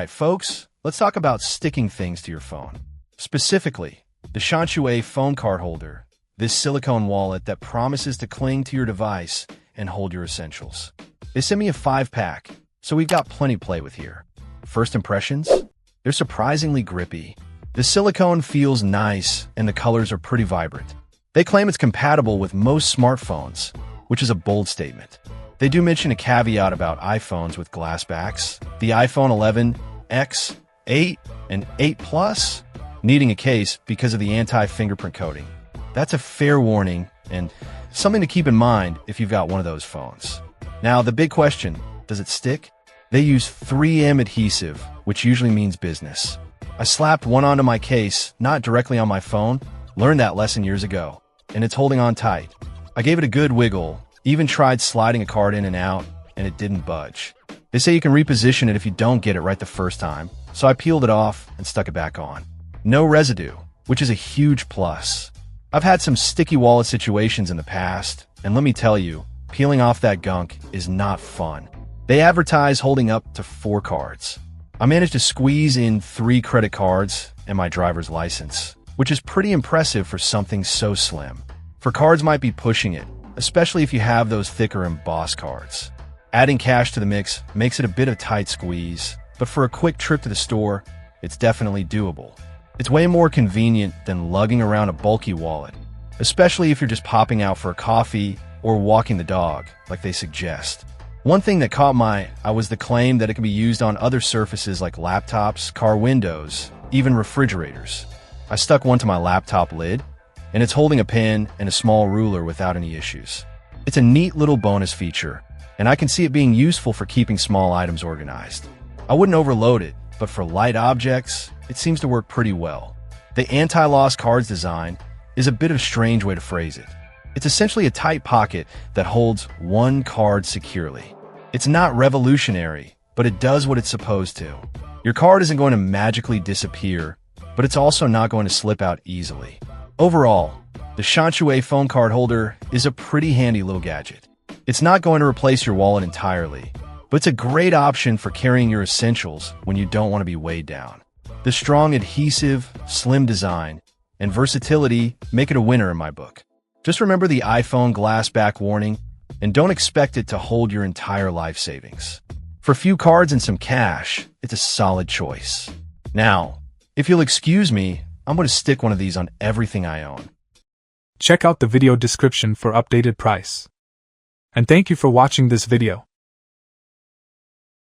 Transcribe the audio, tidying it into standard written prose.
Alright, folks, let's talk about sticking things to your phone. Specifically, the SHANSHUI phone card holder, this silicone wallet that promises to cling to your device and hold your essentials. They sent me a 5-pack, so we've got plenty to play with here. First impressions? They're surprisingly grippy. The silicone feels nice, and the colors are pretty vibrant. They claim it's compatible with most smartphones, which is a bold statement. They do mention a caveat about iPhones with glass backs. The iPhone 11X, 8, and 8 Plus needing a case because of the anti-fingerprint coating. That's a fair warning and something to keep in mind if you've got one of those phones. Now, the big question, does it stick? They use 3M adhesive, which usually means business. I slapped one onto my case, not directly on my phone, learned that lesson years ago, and it's holding on tight. I gave it a good wiggle, even tried sliding a card in and out, and it didn't budge. They say you can reposition it if you don't get it right the first time, so I peeled it off and stuck it back on. No residue, which is a huge plus. I've had some sticky wallet situations in the past, and let me tell you, peeling off that gunk is not fun. They advertise holding up to 4 cards. I managed to squeeze in 3 credit cards and my driver's license, which is pretty impressive for something so slim. For cards might be pushing it, especially if you have those thicker embossed cards. Adding cash to the mix makes it a bit of a tight squeeze, but for a quick trip to the store, it's definitely doable. It's way more convenient than lugging around a bulky wallet, especially if you're just popping out for a coffee or walking the dog, like they suggest. One thing that caught my eye was the claim that it can be used on other surfaces like laptops, car windows, even refrigerators. I stuck one to my laptop lid, and it's holding a pen and a small ruler without any issues. It's a neat little bonus feature, and I can see it being useful for keeping small items organized. I wouldn't overload it, but for light objects, it seems to work pretty well. The anti-loss cards design is a bit of a strange way to phrase it. It's essentially a tight pocket that holds one card securely. It's not revolutionary, but it does what it's supposed to. Your card isn't going to magically disappear, but it's also not going to slip out easily. Overall, the SHANSHUI phone card holder is a pretty handy little gadget. It's not going to replace your wallet entirely, but it's a great option for carrying your essentials when you don't want to be weighed down. The strong adhesive, slim design, and versatility make it a winner in my book. Just remember the iPhone glass back warning, and don't expect it to hold your entire life savings. For a few cards and some cash, it's a solid choice. Now, if you'll excuse me, I'm going to stick one of these on everything I own. Check out the video description for updated price. And thank you for watching this video.